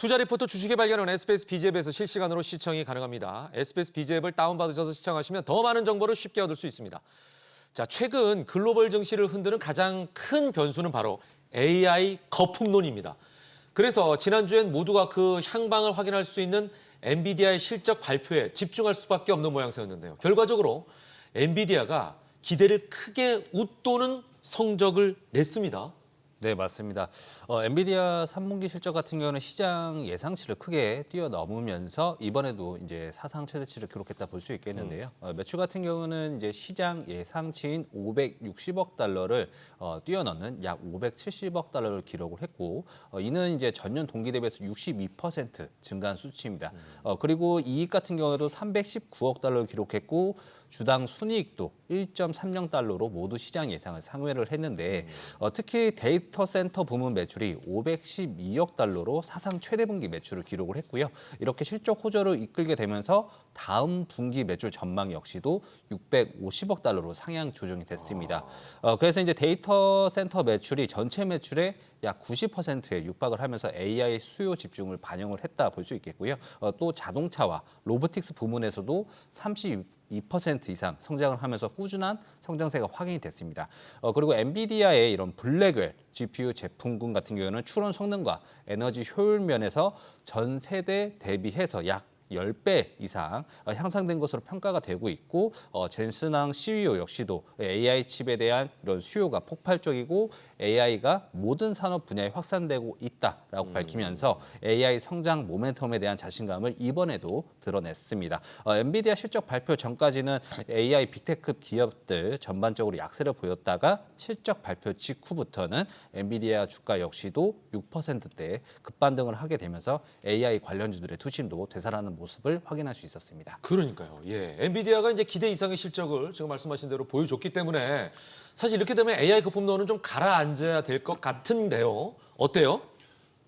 투자 리포터 주식의 발견은 SBS BG앱에서 실시간으로 시청이 가능합니다. SBS BG앱을 다운받으셔서 시청하시면 더 많은 정보를 쉽게 얻을 수 있습니다. 자, 최근 글로벌 증시를 흔드는 가장 큰 변수는 바로 AI 거품론입니다. 그래서 지난주엔 모두가 그 향방을 확인할 수 있는 엔비디아의 실적 발표에 집중할 수밖에 없는 모양새였는데요. 결과적으로 엔비디아가 기대를 크게 웃도는 성적을 냈습니다. 네, 맞습니다. 엔비디아 3분기 실적 같은 경우는 시장 예상치를 크게 뛰어넘으면서 이번에도 이제 사상 최대치를 기록했다 볼 수 있겠는데요. 매출 같은 경우는 이제 시장 예상치인 560억 달러를 뛰어넘는 약 570억 달러를 기록을 했고, 이는 이제 전년 동기 대비해서 62% 증가한 수치입니다. 그리고 이익 같은 경우에도 319억 달러를 기록했고, 주당 순이익도 1.30달러로 모두 시장 예상을 상회를 했는데 특히 데이터 센터 부문 매출이 512억 달러로 사상 최대 분기 매출을 기록을 했고요. 이렇게 실적 호조를 이끌게 되면서 다음 분기 매출 전망 역시도 650억 달러로 상향 조정이 됐습니다. 그래서 이제 데이터 센터 매출이 전체 매출의 약 90%에 육박을 하면서 AI 수요 집중을 반영을 했다 볼 수 있겠고요. 또 자동차와 로보틱스 부문에서도 2% 이상 성장을 하면서 꾸준한 성장세가 확인이 됐습니다. 그리고 엔비디아의 이런 블랙웰 GPU 제품군 같은 경우는 추론 성능과 에너지 효율 면에서 전 세대 대비해서 약 10배 이상 향상된 것으로 평가가 되고 있고 젠슨왕 CEO 역시도 AI 칩에 대한 이런 수요가 폭발적이고 AI가 모든 산업 분야에 확산되고 있다라고 밝히면서 AI 성장 모멘텀에 대한 자신감을 이번에도 드러냈습니다. 엔비디아 실적 발표 전까지는 AI 빅테크 기업들 전반적으로 약세를 보였다가 실적 발표 직후부터는 엔비디아 주가 역시도 6%대 급반등을 하게 되면서 AI 관련주들의 투심도 되살아나는 모습을 확인할 수 있었습니다. 그러니까요. 예, 엔비디아가 이제 기대 이상의 실적을 지금 말씀하신 대로 보여줬기 때문에 사실 이렇게 되면 AI 거품론은 좀 가라앉아야 될 것 같은데요. 어때요?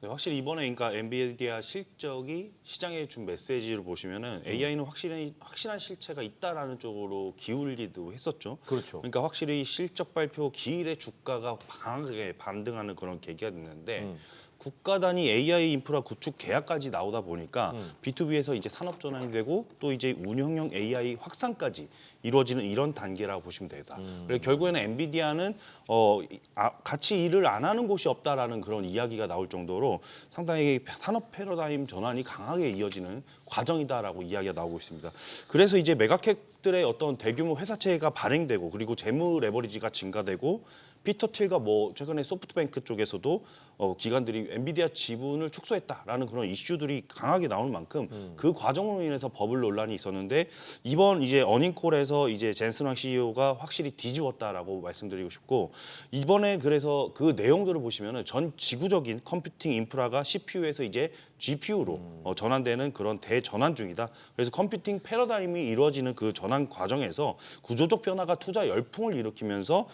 네, 확실히 이번에 그러니까 엔비디아 실적이 시장에 준 메시지를 보시면은 AI는 확실한 실체가 있다라는 쪽으로 기울기도 했었죠. 그렇죠. 그러니까 확실히 실적 발표 기일에 주가가 강하게 반등하는 그런 계기가 됐는데 국가 단위 AI 인프라 구축 계약까지 나오다 보니까 B2B에서 이제 산업 전환이 되고 또 이제 운영형 AI 확산까지 이루어지는 이런 단계라고 보시면 되다. 그래서 결국에는 엔비디아는 같이 일을 안 하는 곳이 없다라는 그런 이야기가 나올 정도로 상당히 산업 패러다임 전환이 강하게 이어지는 과정이다라고 이야기가 나오고 있습니다. 그래서 이제 메가캡들의 어떤 대규모 회사채가 발행되고 그리고 재무 레버리지가 증가되고 피터 틸과 뭐 최근에 소프트뱅크 쪽에서도 기관들이 엔비디아 지분을 축소했다라는 그런 이슈들이 강하게 나오는 만큼 그 과정으로 인해서 버블 논란이 있었는데 이번 이제 어닝콜에서 이제 젠슨 왕 CEO가 확실히 뒤집었다라고 말씀드리고 싶고 이번에 그래서 그 내용들을 보시면은 전 지구적인 컴퓨팅 인프라가 CPU에서 이제 GPU로 전환되는 그런 대전환 중이다. 그래서 컴퓨팅 패러다임이 이루어지는 그 전환 과정에서 구조적 변화가 투자 열풍을 일으키면서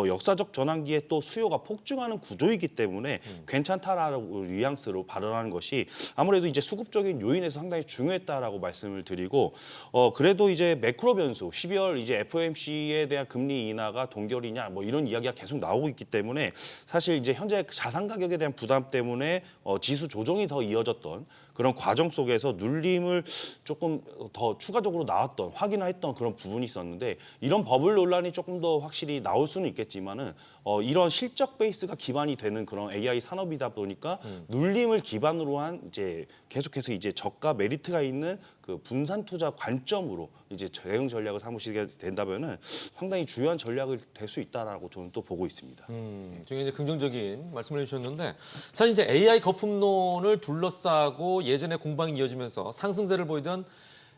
역사적 전환기에 또 수요가 폭증하는 구조이기 때문에 괜찮다라고 뉘앙스로 발언하는 것이 아무래도 이제 수급적인 요인에서 상당히 중요했다라고 말씀을 드리고 그래도 이제 매크로 변수 12월 이제 FOMC에 대한 금리 인하가 동결이냐 뭐 이런 이야기가 계속 나오고 있기 때문에 사실 이제 현재 자산 가격에 대한 부담 때문에 지수 조정이 더 이어졌던 그런 과정 속에서 눌림을 조금 더 추가적으로 나왔던 확인했던 그런 부분이 있었는데 이런 버블 논란이 조금 더 확실히 나올 수는 있겠지만은 이런 실적 베이스가 기반이 되는 그런 AI 산업이다 보니까 눌림을 기반으로 한 이제 계속해서 이제 저가 메리트가 있는 그 분산 투자 관점으로 이제 대응 전략을 삼으시게 된다면은 상당히 주요한 전략을 될 수 있다라고 저는 또 보고 있습니다. 지금 이제 긍정적인 말씀을 해주셨는데 사실 이제 AI 거품론을 둘러싸고 예전에 공방이 이어지면서 상승세를 보이던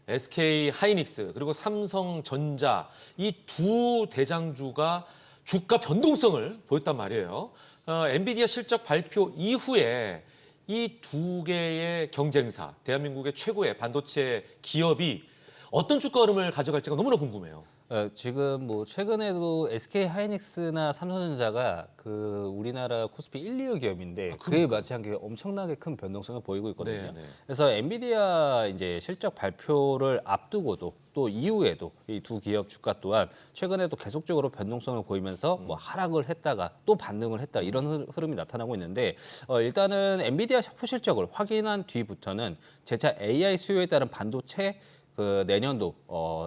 SK 하이닉스 그리고 삼성전자 이 두 대장주가 주가 변동성을 보였단 말이에요. 엔비디아 실적 발표 이후에 이 두 개의 경쟁사, 대한민국의 최고의 반도체 기업이 어떤 주가 흐름을 가져갈지가 너무나 궁금해요. 지금 뭐 최근에도 SK 하이닉스나 삼성전자가 그 우리나라 코스피 1, 2위 기업인데 그에 맞지 않게 엄청나게 큰 변동성을 보이고 있거든요. 네, 네. 그래서 엔비디아 이제 실적 발표를 앞두고도 또 이후에도 이 두 기업 주가 또한 최근에도 계속적으로 변동성을 보이면서 뭐 하락을 했다가 또 반등을 했다 이런 흐름이 나타나고 있는데 일단은 엔비디아 실적을 확인한 뒤부터는 재차 AI 수요에 따른 반도체 그 내년도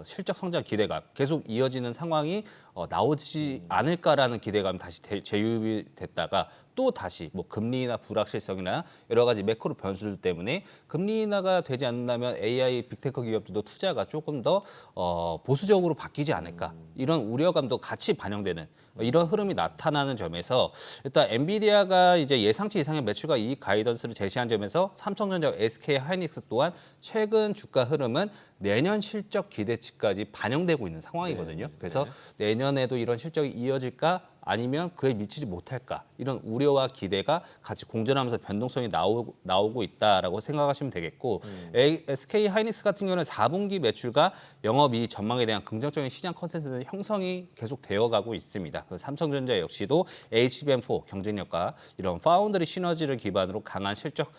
실적 성장 기대감 계속 이어지는 상황이 나오지 않을까라는 기대감이 다시 재유입이 됐다가 또 다시 뭐 금리 인하 불확실성이나 여러 가지 매크로 변수들 때문에 금리 인하가 되지 않는다면 AI 빅테크 기업들도 투자가 조금 더 보수적으로 바뀌지 않을까 이런 우려감도 같이 반영되는 이런 흐름이 나타나는 점에서 일단 엔비디아가 이제 예상치 이상의 매출과 이익 가이던스를 제시한 점에서 삼성전자, SK 하이닉스 또한 최근 주가 흐름은 내년 실적 기대치까지 반영되고 있는 상황이거든요. 그래서 내년에도 이런 실적이 이어질까? 아니면 그에 미치지 못할까 이런 우려와 기대가 같이 공존하면서 변동성이 나오고 있다라고 생각하시면 되겠고 SK 하이닉스 같은 경우는 4분기 매출과 영업이익 전망에 대한 긍정적인 시장 컨센서스 형성이 계속 되어가고 있습니다. 삼성전자 역시도 HBM4 경쟁력과 이런 파운드리 시너지를 기반으로 강한 실적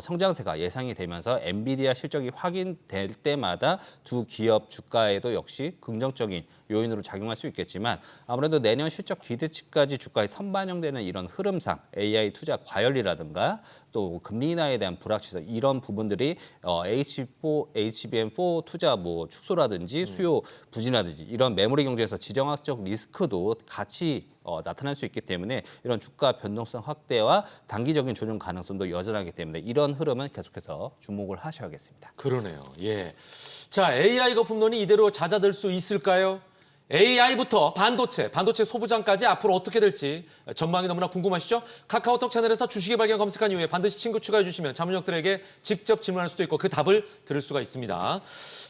성장세가 예상이 되면서 엔비디아 실적이 확인될 때마다 두 기업 주가에도 역시 긍정적인 요인으로 작용할 수 있겠지만 아무래도 내년 실적 기대치까지 주가에 선반영되는 이런 흐름상 AI 투자 과열이라든가 또 금리 인하에 대한 불확실성 이런 부분들이 HBM4 투자 뭐 축소라든지 수요 부진이라든지 이런 메모리 경제에서 지정학적 리스크도 같이 나타날 수 있기 때문에 이런 주가 변동성 확대와 단기적인 조정 가능성도 여전하기 때문에 이런 흐름은 계속해서 주목을 하셔야겠습니다. 그러네요. 예. 자, AI 거품론이 이대로 잦아들 수 있을까요? AI부터 반도체 소부장까지 앞으로 어떻게 될지 전망이 너무나 궁금하시죠? 카카오톡 채널에서 주식의 발견 검색한 이후에 반드시 친구 추가해 주시면 자문역들에게 직접 질문할 수도 있고 그 답을 들을 수가 있습니다.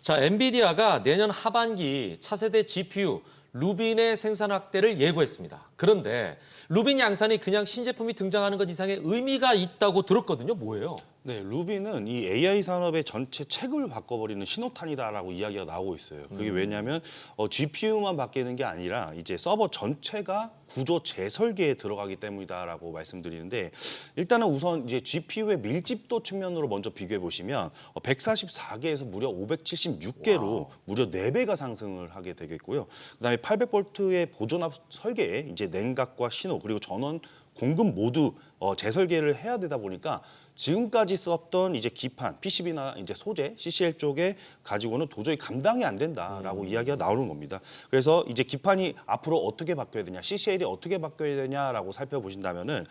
자, 엔비디아가 내년 하반기 차세대 GPU 루빈의 생산 확대를 예고했습니다. 그런데 루빈 양산이 그냥 신제품이 등장하는 것 이상의 의미가 있다고 들었거든요. 뭐예요? 네, 루비는 이 AI 산업의 전체 체급을 바꿔버리는 신호탄이다라고 이야기가 나오고 있어요. 그게 왜냐하면 GPU만 바뀌는 게 아니라 이제 서버 전체가 구조 재설계에 들어가기 때문이다라고 말씀드리는데 일단은 우선 이제 GPU의 밀집도 측면으로 먼저 비교해 보시면 144개에서 무려 576개로 무려 4배가 상승을 하게 되겠고요. 그다음에 800V의 보존압 설계에 이제 냉각과 신호 그리고 전원 공급 모두 재설계를 해야 되다 보니까 지금까지 썼던 이제 기판, PCB나 이제 소재, CCL 쪽에 가지고는 도저히 감당이 안 된다라고 이야기가 나오는 겁니다. 그래서 이제 기판이 앞으로 어떻게 바뀌어야 되냐, CCL이 어떻게 바뀌어야 되냐라고 살펴보신다면은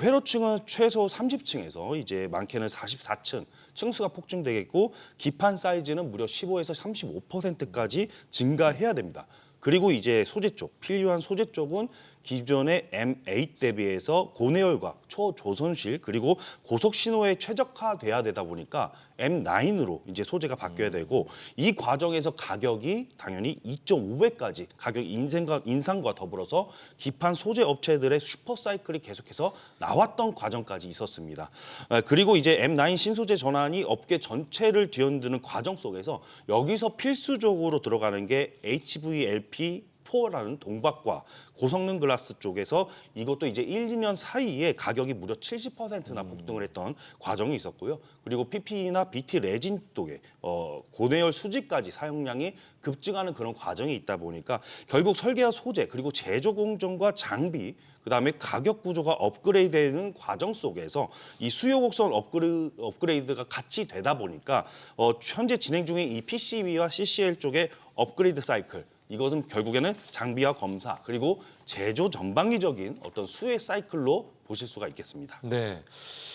회로층은 최소 30층에서 이제 많게는 44층 층수가 폭증되겠고 기판 사이즈는 무려 15에서 35%까지 증가해야 됩니다. 그리고 이제 소재 쪽, 필요한 소재 쪽은 기존의 M8 대비해서 고내열과 초조선실 그리고 고속 신호에 최적화돼야 되다 보니까 M9으로 이제 소재가 바뀌어야 되고 이 과정에서 가격이 당연히 2.5배까지 가격 인상과 더불어서 기판 소재 업체들의 슈퍼 사이클이 계속해서 나왔던 과정까지 있었습니다. 그리고 이제 M9 신소재 전환이 업계 전체를 뒤흔드는 과정 속에서 여기서 필수적으로 들어가는 게 HVLP4라는 동박과 고성능 글라스 쪽에서 이것도 이제 1, 2년 사이에 가격이 무려 70%나 폭등을 했던 과정이 있었고요. 그리고 PPE나 BT 레진 쪽에 고내열 수지까지 사용량이 급증하는 그런 과정이 있다 보니까 결국 설계와 소재 그리고 제조 공정과 장비 그다음에 가격 구조가 업그레이드되는 과정 속에서 이 수요 곡선 업그레이드가 같이 되다 보니까 현재 진행 중인 이 PCB와 CCL 쪽의 업그레이드 사이클 이것은 결국에는 장비와 검사 그리고 제조 전방위적인 어떤 수혜 사이클로 보실 수가 있겠습니다. 네.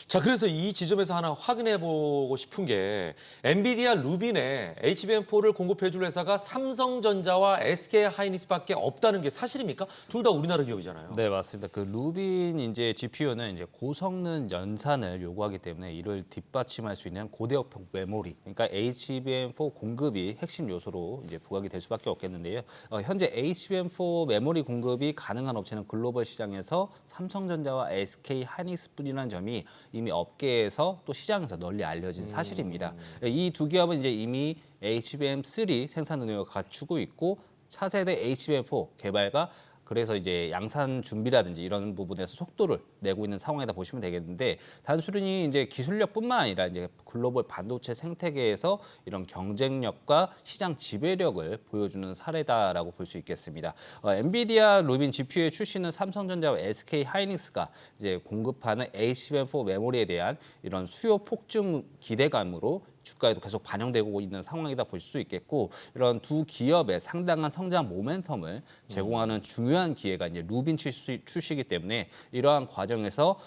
자, 그래서 이 지점에서 하나 확인해 보고 싶은 게 엔비디아 루빈에 HBM4를 공급해 줄 회사가 삼성전자와 SK 하이닉스밖에 없다는 게 사실입니까? 둘 다 우리나라 기업이잖아요. 네, 맞습니다. 그 루빈 이제 GPU는 이제 고성능 연산을 요구하기 때문에 이를 뒷받침할 수 있는 고대역폭 메모리, 그러니까 HBM4 공급이 핵심 요소로 이제 부각이 될 수밖에 없겠는데요. 현재 HBM4 메모리 공급이 가능한 업체는 글로벌 시장에서 삼성전자와 SK 하이닉스뿐이라는 점이 이미 업계에서 또 시장에서 널리 알려진 사실입니다. 이 두 기업은 이제 이미 HBM3 생산 능력을 갖추고 있고 차세대 HBM4 개발과 그래서 이제 양산 준비라든지 이런 부분에서 속도를 내고 있는 상황이다 보시면 되겠는데 단순히 이제 기술력뿐만 아니라 이제 글로벌 반도체 생태계에서 이런 경쟁력과 시장 지배력을 보여주는 사례다라고 볼 수 있겠습니다. 엔비디아 루빈 GPU의 출시는 삼성전자와 SK 하이닉스가 이제 공급하는 HBM4 메모리에 대한 이런 수요 폭증 기대감으로 주가에도 계속 반영되고 있는 상황이다 볼 수 있겠고 이런 두 기업의 상당한 성장 모멘텀을 제공하는 중요한 기회가 이제 루빈 출시이기 때문에 이러한 과정에서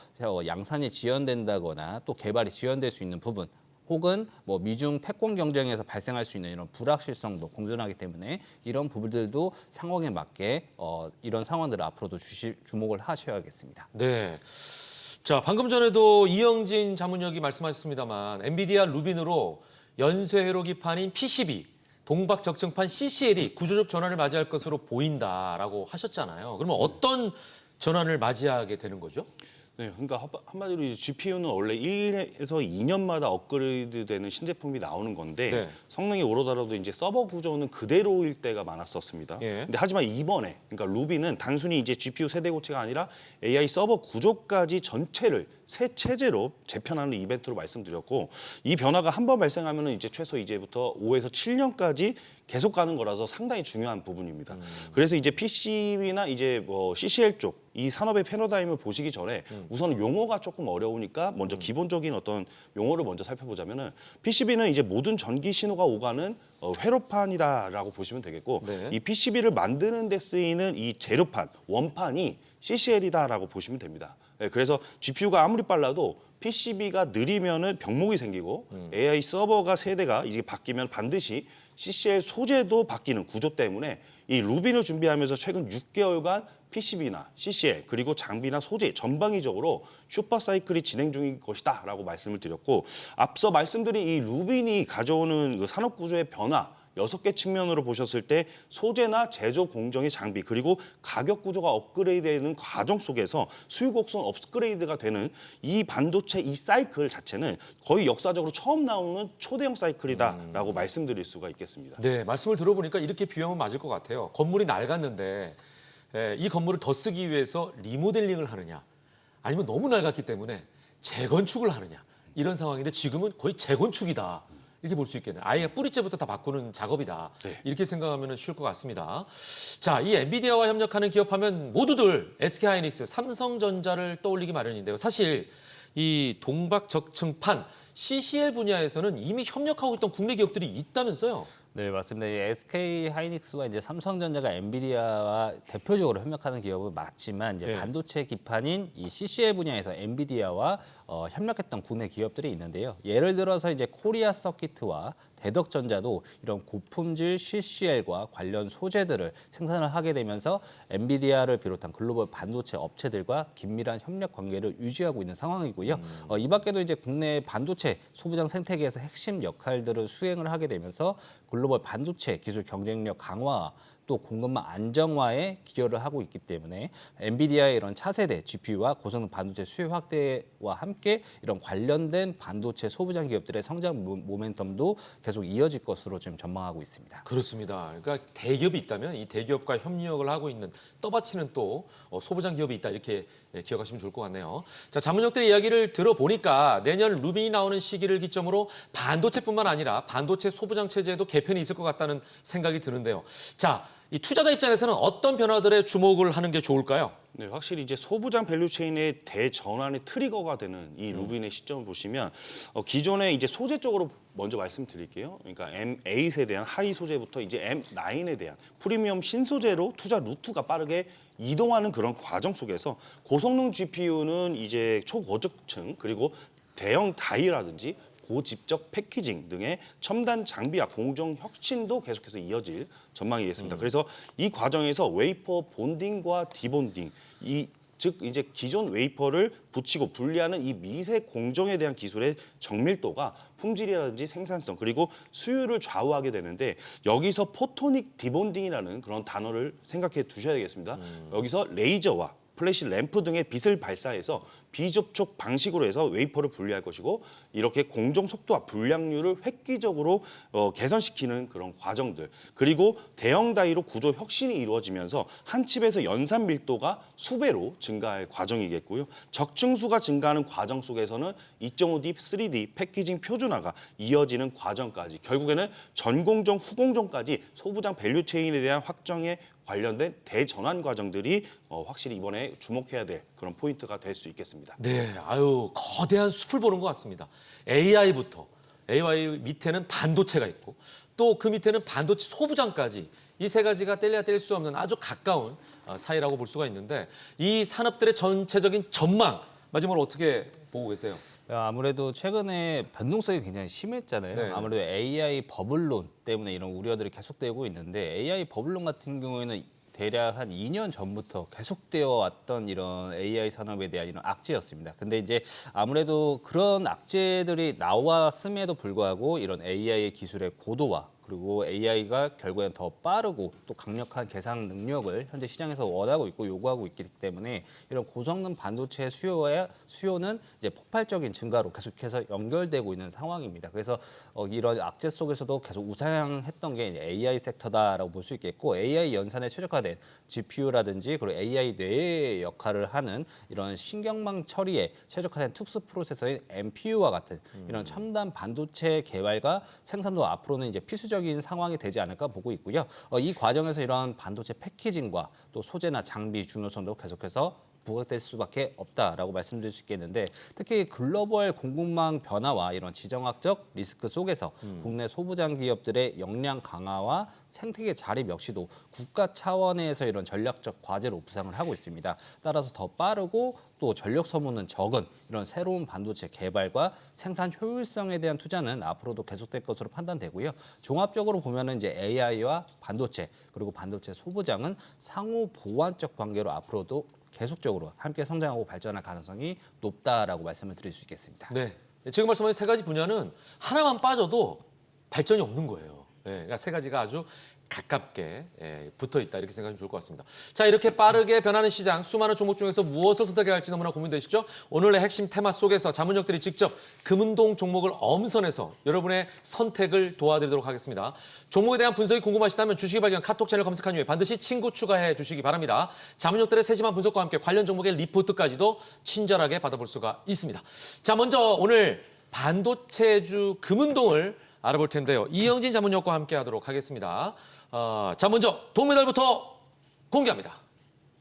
양산이 지연된다거나 또 개발이 지연될 수 있는 부분 혹은 뭐 미중 패권 경쟁에서 발생할 수 있는 이런 불확실성도 공존하기 때문에 이런 부분들도 상황에 맞게 이런 상황들을 앞으로도 주목을 하셔야겠습니다. 네. 자, 방금 전에도 이영진 자문역이 말씀하셨습니다만 엔비디아 루빈으로 연쇄 회로 기판인 PCB, 동박 적층판 CCL이 구조적 전환을 맞이할 것으로 보인다라고 하셨잖아요. 그러면 어떤 전환을 맞이하게 되는 거죠? 네, 그러니까 한마디로 이제 GPU는 원래 1에서 2년마다 업그레이드되는 신제품이 나오는 건데 네. 성능이 오르더라도 이제 서버 구조는 그대로일 때가 많았었습니다. 예. 근데 하지만 이번에 그러니까 루비는 단순히 이제 GPU 세대 고체가 아니라 AI 서버 구조까지 전체를 새 체제로 재편하는 이벤트로 말씀드렸고 이 변화가 한 번 발생하면은 이제 최소 이제부터 5에서 7년까지 계속 가는 거라서 상당히 중요한 부분입니다. 그래서 이제 PCB나 이제 뭐 CCL 쪽 이 산업의 패러다임을 보시기 전에 우선 용어가 조금 어려우니까 먼저 기본적인 어떤 용어를 먼저 살펴보자면은 PCB는 이제 모든 전기 신호가 오가는 회로판이다라고 보시면 되겠고 네. 이 PCB를 만드는 데 쓰이는 이 재료판, 원판이 CCL이다라고 보시면 됩니다. 네, 그래서 GPU가 아무리 빨라도 PCB가 느리면은 병목이 생기고 AI 서버가 세대가 이제 바뀌면 반드시 CCL 소재도 바뀌는 구조 때문에 이 루빈을 준비하면서 최근 6개월간 PCB나 CCL 그리고 장비나 소재 전방위적으로 슈퍼 사이클이 진행 중인 것이다라고 말씀을 드렸고 앞서 말씀드린 이 루빈이 가져오는 그 산업 구조의 변화 6개 측면으로 보셨을 때 소재나 제조 공정의 장비 그리고 가격 구조가 업그레이드되는 과정 속에서 수요 곡선 업그레이드가 되는 이 반도체 이 사이클 자체는 거의 역사적으로 처음 나오는 초대형 사이클이다라고 말씀드릴 수가 있겠습니다. 네, 말씀을 들어보니까 이렇게 비유하면 맞을 것 같아요. 건물이 낡았는데 이 건물을 더 쓰기 위해서 리모델링을 하느냐 아니면 너무 낡았기 때문에 재건축을 하느냐 이런 상황인데 지금은 거의 재건축이다. 이렇게 볼 수 있겠네요. 아예 뿌리째부터 다 바꾸는 작업이다. 네. 이렇게 생각하면 쉬울 것 같습니다. 자, 이 엔비디아와 협력하는 기업하면 모두들 SK하이닉스, 삼성전자를 떠올리기 마련인데요. 사실 이 동박 적층판 CCL 분야에서는 이미 협력하고 있던 국내 기업들이 있다면서요. 네, 맞습니다. 이 SK 하이닉스와 이제 삼성전자가 엔비디아와 대표적으로 협력하는 기업은 맞지만 이제 네. 반도체 기판인 이 CCL 분야에서 엔비디아와 협력했던 국내 기업들이 있는데요. 예를 들어서 이제 코리아 서키트와 대덕전자도 이런 고품질 CCL과 관련 소재들을 생산을 하게 되면서 엔비디아를 비롯한 글로벌 반도체 업체들과 긴밀한 협력 관계를 유지하고 있는 상황이고요. 이 밖에도 이제 국내 반도체 소부장 생태계에서 핵심 역할들을 수행을 하게 되면서 글로벌 반도체 기술 경쟁력 강화 또 공급망 안정화에 기여를 하고 있기 때문에 엔비디아의 이런 차세대 GPU와 고성능 반도체 수요 확대와 함께 이런 관련된 반도체 소부장 기업들의 성장 모멘텀도 계속 이어질 것으로 지금 전망하고 있습니다. 그렇습니다. 그러니까 대기업이 있다면 이 대기업과 협력을 하고 있는 떠받치는 또 소부장 기업이 있다 이렇게 기억하시면 좋을 것 같네요. 자, 자문역들의 이야기를 들어보니까 내년 루빈이 나오는 시기를 기점으로 반도체뿐만 아니라 반도체 소부장 체제에도 개편이 있을 것 같다는 생각이 드는데요. 자, 이 투자자 입장에서는 어떤 변화들에 주목을 하는 게 좋을까요? 네, 확실히 이제 소부장 밸류체인의 대전환의 트리거가 되는 이 루빈의 시점을 보시면 기존에 이제 소재 쪽으로 먼저 말씀드릴게요. 그러니까 M8에 대한 하위 소재부터 이제 M9에 대한 프리미엄 신소재로 투자 루트가 빠르게 이동하는 그런 과정 속에서 고성능 GPU는 이제 초고적층 그리고 대형 다이라든지 고집적 패키징 등의 첨단 장비와 공정 혁신도 계속해서 이어질 전망이겠습니다. 그래서 이 과정에서 웨이퍼 본딩과 디본딩 즉 이제 기존 웨이퍼를 붙이고 분리하는 이 미세 공정에 대한 기술의 정밀도가 품질이라든지 생산성 그리고 수율을 좌우하게 되는데 여기서 포토닉 디본딩이라는 그런 단어를 생각해 두셔야 되겠습니다. 여기서 레이저와 플래시 램프 등의 빛을 발사해서 비접촉 방식으로 해서 웨이퍼를 분리할 것이고 이렇게 공정 속도와 불량률을 획기적으로 개선시키는 그런 과정들 그리고 대형 다이로 구조 혁신이 이루어지면서 한 칩에서 연산 밀도가 수배로 증가할 과정이겠고요. 적층수가 증가하는 과정 속에서는 2.5D, 3D 패키징 표준화가 이어지는 과정까지 결국에는 전공정, 후공정까지 소부장 밸류체인에 대한 확정에 관련된 대전환 과정들이 확실히 이번에 주목해야 될 그런 포인트가 될 수 있겠습니다. 네, 아유 거대한 숲을 보는 것 같습니다. AI부터 AI 밑에는 반도체가 있고 또 그 밑에는 반도체 소부장까지 이 세 가지가 뗄래야 뗄 수 없는 아주 가까운 사이라고 볼 수가 있는데 이 산업들의 전체적인 전망 마지막으로 어떻게 보고 계세요? 아무래도 최근에 변동성이 굉장히 심했잖아요. 네. 아무래도 AI 버블론 때문에 이런 우려들이 계속되고 있는데 AI 버블론 같은 경우에는 대략 한 2년 전부터 계속되어 왔던 이런 AI 산업에 대한 이런 악재였습니다. 근데 이제 아무래도 그런 악재들이 나왔음에도 불구하고 이런 AI의 기술의 고도화 그리고 AI가 결국엔 더 빠르고 또 강력한 계산 능력을 현재 시장에서 원하고 있고 요구하고 있기 때문에 이런 고성능 반도체 수요는 이제 폭발적인 증가로 계속해서 연결되고 있는 상황입니다. 그래서 이런 악재 속에서도 계속 우상향했던 게 AI 섹터다라고 볼 수 있겠고 AI 연산에 최적화된 GPU라든지 그리고 AI 뇌의 역할을 하는 이런 신경망 처리에 최적화된 특수 프로세서인 NPU와 같은 이런 첨단 반도체 개발과 생산도 앞으로는 이제 필수적인 상황이 되지 않을까 보고 있고요. 이 과정에서 이런 반도체 패키징과 또 소재나 장비 중요성도 계속해서 부각될 수밖에 없다라고 말씀드릴 수 있겠는데 특히 글로벌 공급망 변화와 이런 지정학적 리스크 속에서 국내 소부장 기업들의 역량 강화와 생태계 자립 역시도 국가 차원에서 이런 전략적 과제로 부상을 하고 있습니다. 따라서 더 빠르고 또 전력 소모는 적은 이런 새로운 반도체 개발과 생산 효율성에 대한 투자는 앞으로도 계속될 것으로 판단되고요. 종합적으로 보면은 이제 AI와 반도체 그리고 반도체 소부장은 상호 보완적 관계로 앞으로도 계속적으로 함께 성장하고 발전할 가능성이 높다라고 말씀을 드릴 수 있겠습니다. 네, 지금 말씀하신 세 가지 분야는 하나만 빠져도 발전이 없는 거예요. 그러니까 세 가지가 아주 가깝게 붙어 있다 이렇게 생각하면 좋을 것 같습니다. 자, 이렇게 빠르게 변하는 시장, 수많은 종목 중에서 무엇을 선택해야 할지 너무나 고민되시죠? 오늘의 핵심 테마 속에서 자문역들이 직접 금운동 종목을 엄선해서 여러분의 선택을 도와드리도록 하겠습니다. 종목에 대한 분석이 궁금하시다면 주식이 발견 카톡 채널 검색한 후에 반드시 친구 추가해 주시기 바랍니다. 자문역들의 세심한 분석과 함께 관련 종목의 리포트까지도 친절하게 받아볼 수가 있습니다. 자, 먼저 오늘 반도체주 금운동을 알아볼 텐데요. 이영진 자문역과 함께 하도록 하겠습니다. 자, 먼저 동메달부터 공개합니다.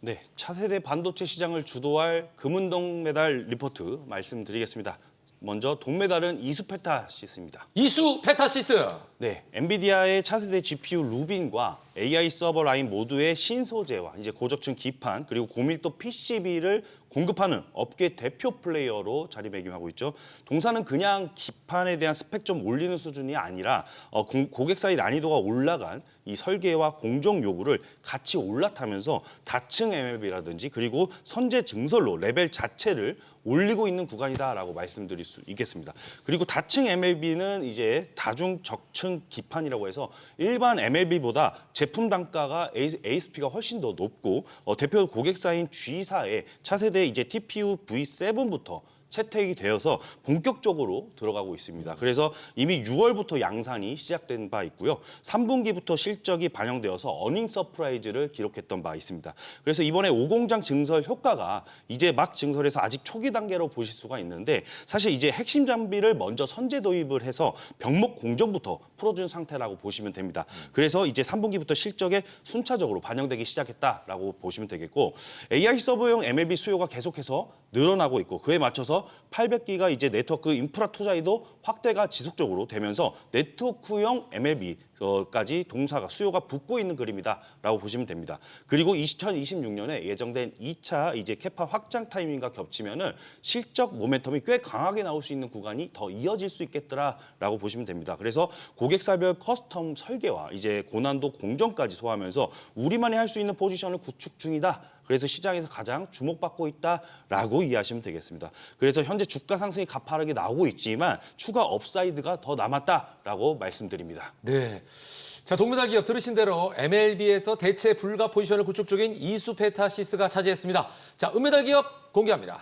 네, 차세대 반도체 시장을 주도할 금운동 메달 리포트 말씀드리겠습니다. 먼저 동메달은 이수페타시스입니다. 이수페타시스. 네, 엔비디아의 차세대 GPU 루빈과 AI 서버 라인 모두의 신소재와 이제 고적층 기판 그리고 고밀도 PCB를 공급하는 업계 대표 플레이어로 자리매김하고 있죠. 동사는 그냥 기판에 대한 스펙 좀 올리는 수준이 아니라 고객사의 난이도가 올라간 이 설계와 공정 요구를 같이 올라타면서 다층 MLB라든지 그리고 선제 증설로 레벨 자체를 올리고 있는 구간이다라고 말씀드릴 수 있겠습니다. 그리고 다층 MLB는 이제 다중 적층 기판이라고 해서 일반 MLB보다 제품 단가가 ASP가 훨씬 더 높고 대표 고객사인 G사의 차세대 이제 TPU V7부터 채택이 되어서 본격적으로 들어가고 있습니다. 그래서 이미 6월부터 양산이 시작된 바 있고요. 3분기부터 실적이 반영되어서 어닝 서프라이즈를 기록했던 바 있습니다. 그래서 이번에 5공장 증설 효과가 이제 막 증설해서 아직 초기 단계로 보실 수가 있는데 사실 이제 핵심 장비를 먼저 선제 도입을 해서 병목 공정부터 풀어준 상태라고 보시면 됩니다. 그래서 이제 3분기부터 실적에 순차적으로 반영되기 시작했다라고 보시면 되겠고 AI 서버용 MLB 수요가 계속해서 늘어나고 있고 그에 맞춰서 800기가 이제 네트워크 인프라 투자에도 확대가 지속적으로 되면서 네트워크용 MLB까지 동사가 수요가 붙고 있는 그림이다라고 보시면 됩니다. 그리고 2026년에 예정된 2차 이제 캐파 확장 타이밍과 겹치면은 실적 모멘텀이 꽤 강하게 나올 수 있는 구간이 더 이어질 수 있겠더라라고 보시면 됩니다. 그래서 고객사별 커스텀 설계와 이제 고난도 공정까지 소화하면서 우리만이 할 수 있는 포지션을 구축 중이다. 그래서 시장에서 가장 주목받고 있다라고 이해하시면 되겠습니다. 그래서 현재 주가 상승이 가파르게 나오고 있지만 추가 업사이드가 더 남았다라고 말씀드립니다. 네. 자, 동메달 기업 들으신 대로 MLB에서 대체 불가 포지션을 구축 중인 이수페타시스가 차지했습니다. 자, 은메달 기업 공개합니다.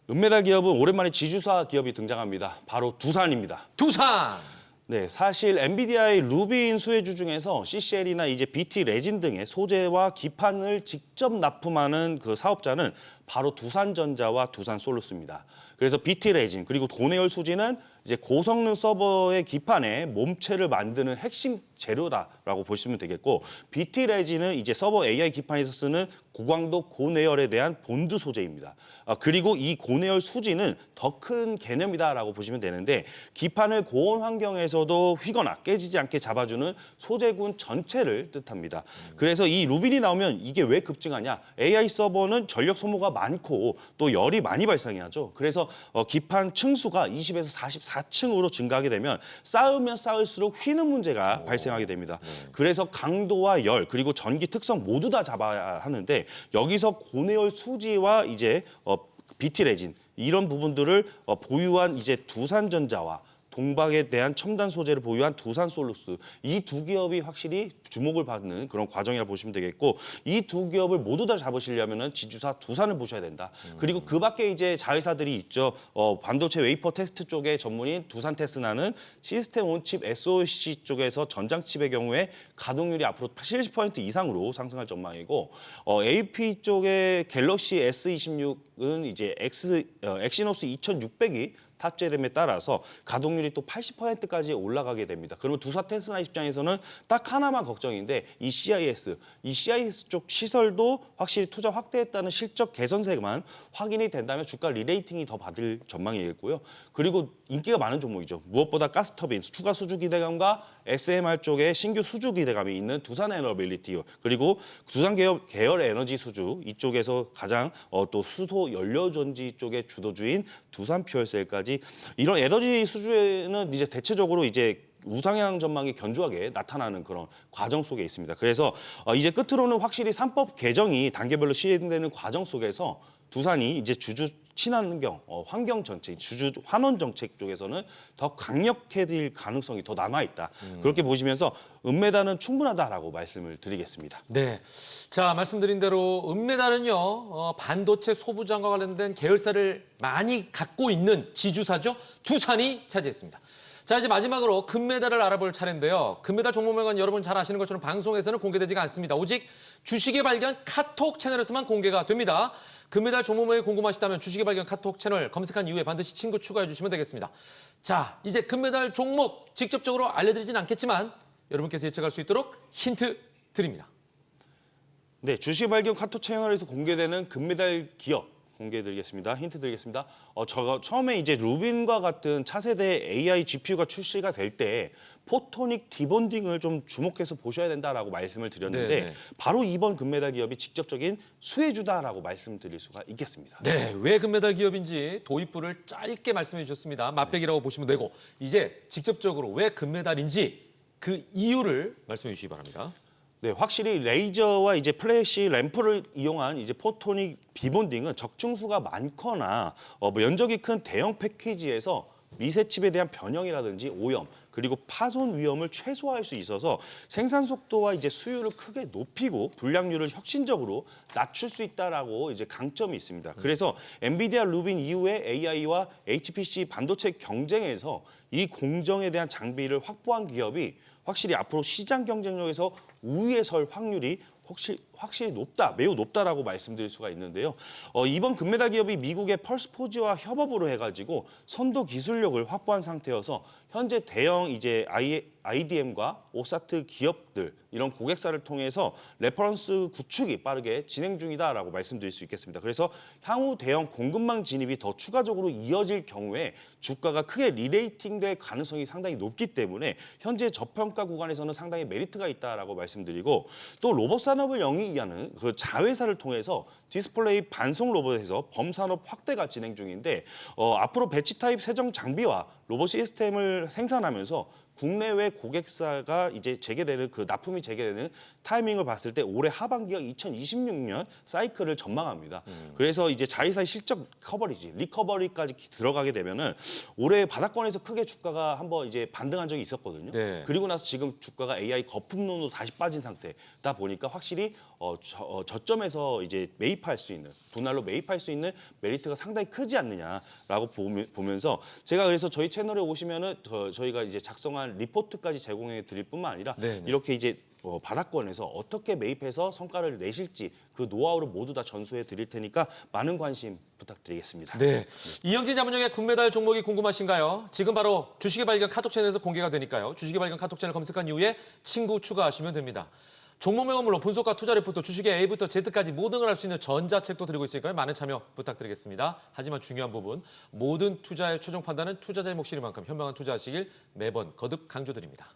은메달 기업은 오랜만에 지주사 기업이 등장합니다. 바로 두산입니다. 두산. 네, 사실 엔비디아의 루빈 수혜주 중에서 CCL이나 이제 BT 레진 등의 소재와 기판을 직접 납품하는 그 사업자는 바로 두산전자와 두산솔루스입니다. 그래서 BT 레진 그리고 고내열 수지는 이제 고성능 서버의 기판에 몸체를 만드는 핵심 재료다라고 보시면 되겠고, BT 레진은 이제 서버 AI 기판에서 쓰는 고광도 고내열에 대한 본드 소재입니다. 그리고 이 고내열 수지는 더 큰 개념이다라고 보시면 되는데, 기판을 고온 환경에서도 휘거나 깨지지 않게 잡아주는 소재군 전체를 뜻합니다. 그래서 이 루빈이 나오면 이게 왜 급증하냐? AI 서버는 전력 소모가 많고 또 열이 많이 발생하죠. 그래서 기판 층수가 20에서 44층으로 증가하게 되면 쌓으면 쌓을수록 휘는 문제가 발생하게 됩니다. 그래서 강도와 열 그리고 전기 특성 모두 다 잡아야 하는데, 여기서 고내열 수지와 이제 BT 레진 이런 부분들을 보유한 이제 두산전자와 동박에 대한 첨단 소재를 보유한 두산솔루스, 이 두 기업이 확실히 주목을 받는 그런 과정이라 보시면 되겠고, 이 두 기업을 모두 다 잡으시려면은 지주사 두산을 보셔야 된다. 그리고 그 밖에 이제 자회사들이 있죠. 반도체 웨이퍼 테스트 쪽의 전문인 두산테스나는 시스템 온칩 SoC 쪽에서 전장칩의 경우에 가동률이 앞으로 70% 이상으로 상승할 전망이고, AP 쪽의 갤럭시 S26은 이제 엑시노스 2600이 탑재됨에 따라서 가동률이 또 80%까지 올라가게 됩니다. 그러면 두산테스나 입장에서는 딱 하나만 걱정인데, 이 CIS 쪽 시설도 확실히 투자 확대했다는 실적 개선세만 확인이 된다면 주가 리레이팅이 더 받을 전망이겠고요. 그리고 인기가 많은 종목이죠. 무엇보다 가스터빈, 추가 수주 기대감과 SMR 쪽에 신규 수주 기대감이 있는 두산에너빌리티, 그리고 두산 계열 에너지 수주 이쪽에서 가장 또 수소 연료전지 쪽의 주도주인 두산퓨얼셀까지, 이런 에너지 수주에는 이제 대체적으로 이제 우상향 전망이 견조하게 나타나는 그런 과정 속에 있습니다. 그래서 이제 끝으로는 확실히 3법 개정이 단계별로 시행되는 과정 속에서 두산이 이제 주주 친환경, 환경 정책, 주주 환원 정책 쪽에서는 더 강력해질 가능성이 더 남아 있다. 그렇게 보시면서 은메달은 충분하다라고 말씀을 드리겠습니다. 네. 자, 말씀드린 대로 은메달은요, 반도체 소부장과 관련된 계열사를 많이 갖고 있는 지주사죠. 두산이 차지했습니다. 자, 이제 마지막으로 금메달을 알아볼 차례인데요. 금메달 종목명은 여러분 잘 아시는 것처럼 방송에서는 공개되지가 않습니다. 오직 주식의 발견 카톡 채널에서만 공개가 됩니다. 금메달 종목명이 궁금하시다면 주식의 발견 카톡 채널 검색한 이후에 반드시 친구 추가해 주시면 되겠습니다. 자, 이제 금메달 종목 직접적으로 알려드리진 않겠지만 여러분께서 예측할 수 있도록 힌트 드립니다. 네, 주식 발견 카톡 채널에서 공개되는 금메달 기업 공개해드리겠습니다. 힌트 드리겠습니다. 처음에 이제 루빈과 같은 차세대 AI GPU가 출시가 될 때 포토닉 디본딩을 좀 주목해서 보셔야 된다라고 말씀을 드렸는데, 네네. 바로 이번 금메달 기업이 직접적인 수혜주다라고 말씀드릴 수가 있겠습니다. 네, 왜 금메달 기업인지 도입부를 짧게 말씀해 주셨습니다. 맛배기라고 보시면 되고, 이제 직접적으로 왜 금메달인지 그 이유를 말씀해 주시기 바랍니다. 네, 확실히 레이저와 이제 플래시 램프를 이용한 이제 포토닉 디본딩은 적중수가 많거나 면적이 큰 대형 패키지에서 미세칩에 대한 변형이라든지 오염 그리고 파손 위험을 최소화할 수 있어서 생산 속도와 이제 수율을 크게 높이고 불량률을 혁신적으로 낮출 수 있다라고 이제 강점이 있습니다. 그래서 엔비디아 루빈 이후에 AI와 HPC 반도체 경쟁에서 이 공정에 대한 장비를 확보한 기업이 확실히 앞으로 시장 경쟁력에서 우위에 설 확률이 확실히 높다, 매우 높다라고 말씀드릴 수가 있는데요. 이번 금메달 기업이 미국의 펄스포지와 협업으로 해가지고 선도 기술력을 확보한 상태여서 현재 대형 이제 IDM과 오사트 기업들 이런 고객사를 통해서 레퍼런스 구축이 빠르게 진행 중이다라고 말씀드릴 수 있겠습니다. 그래서 향후 대형 공급망 진입이 더 추가적으로 이어질 경우에 주가가 크게 리레이팅될 가능성이 상당히 높기 때문에 현재 저평가 구간에서는 상당히 메리트가 있다라고 말씀드리고, 또 로봇 산업을 영위하는 그 자회사를 통해서 디스플레이 반송 로봇에서 범산업 확대가 진행 중인데, 앞으로 배치 타입 세정 장비와 로봇 시스템을 생산하면서 국내외 고객사가 이제 재개되는 그 납품이 재개되는 타이밍을 봤을 때 올해 하반기가 2026년 사이클을 전망합니다. 그래서 이제 자회사의 실적 리커버리까지 들어가게 되면은 올해 바닥권에서 크게 주가가 한번 이제 반등한 적이 있었거든요. 네. 그리고 나서 지금 주가가 AI 거품론으로 다시 빠진 상태다 보니까 확실히 저점에서 이제 매입 매입할 수 있는 분할로 매입할 수 있는 메리트가 상당히 크지 않느냐라고 보면서 제가 그래서 저희 채널에 오시면은 저희가 이제 작성한 리포트까지 제공해 드릴 뿐만 아니라 네네. 이렇게 이제 바닥권에서 어떻게 매입해서 성과를 내실지 그 노하우를 모두 다 전수해 드릴 테니까 많은 관심 부탁드리겠습니다. 네. 이영진 자문형의 금메달 종목이 궁금하신가요? 지금 바로 주식의 발견 카톡 채널에서 공개가 되니까요. 주식의 발견 카톡 채널 검색한 이후에 친구 추가하시면 됩니다. 종목명은 물론 분석과 투자 리포트, 주식의 A부터 Z까지 모든 걸 알 수 있는 전자책도 드리고 있으니까요. 많은 참여 부탁드리겠습니다. 하지만 중요한 부분, 모든 투자의 최종 판단은 투자자의 몫이니만큼 현명한 투자하시길 매번 거듭 강조드립니다.